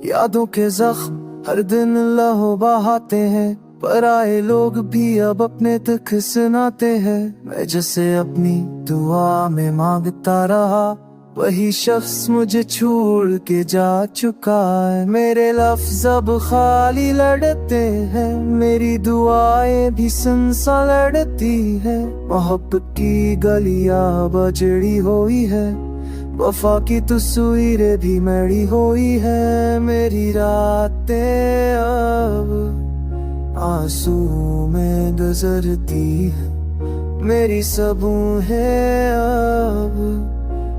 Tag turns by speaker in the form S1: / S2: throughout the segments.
S1: यादों के जख्म हर दिन लहू बहाते हैं, पर आए लोग भी अब अपने तक सुनाते हैं। मैं जैसे अपनी दुआ में मांगता रहा, वही शख्स मुझे छोड़ के जा चुका है। मेरे लफ्ज़ अब खाली लड़ते हैं, मेरी दुआएं भी सुनसा लड़ती है। मोहब्बत की गलियां बजड़ी हुई है, वफा की तस्वीरें भी मड़ी हुई है। मेरी रातें अब आंसू में गुजरती है, मेरी सुबहें अब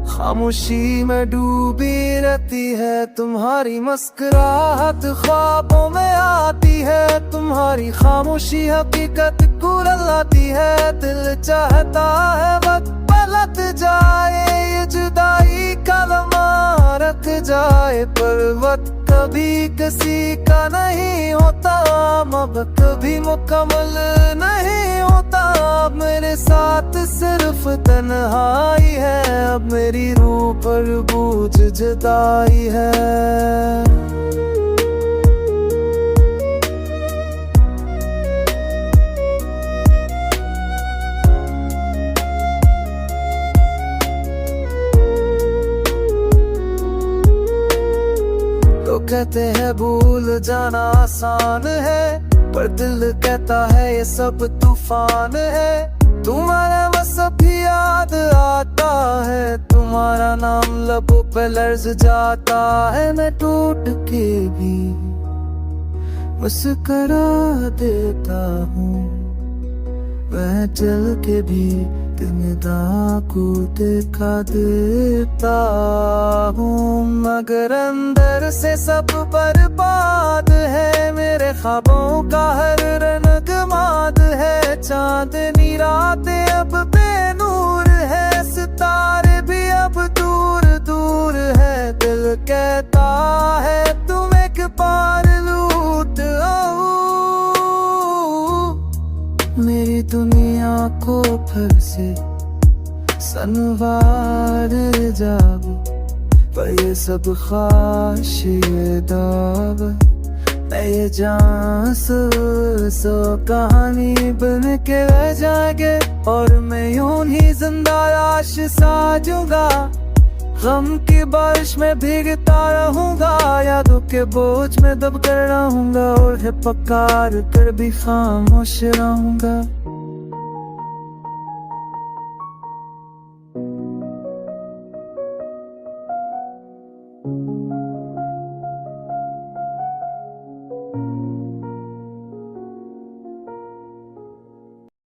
S1: खामोशी में डूबी रहती है। तुम्हारी मुस्कुराहट ख्वाबों में आती है, तुम्हारी खामोशी हकीकत को रुलाती है। दिल चाहता है वक्त पलट जाए, ये जुदाई का लम्हा रख जाए, पर वक्त कभी किसी का नहीं होता। अब कभी मुकम्मल नहीं होता, अब मेरे साथ सिर्फ तन्हाई है। अब मेरी रूह पर बोझ जुदाई है। तो कहते हैं भूल जाना आसान है, पर दिल कहता है ये सब तूफान है। तुम्हारा बस अभी याद आता है, तुम्हारा नाम लबों पे लर्ज जाता है। मैं टूट के भी मुस्कुरा देता हूँ, मैं चल के भी निदा को दिखा देता हूँ, मगर अंदर से सब बर्बाद है। मेरे ख्वाबों का हर रंग माद है, चांदनी रातें अब बेनूर है, सितारे भी अब दूर दूर है। दिल कहता है तुम एक बार लूट आओ, मेरी दुनिया को फिर से संवार जाओ। पर ये सब ख्वाहिश ये दावा, मैं ये जान सो कहानी बन के रह जाएंगे, और मैं यूं ही जिंदा लाश साजूंगा। गम की बारिश में भीगता रहूंगा, यादों के बोझ में दब कर रहूंगा, और है पकार कर भी खामोश रहूंगा।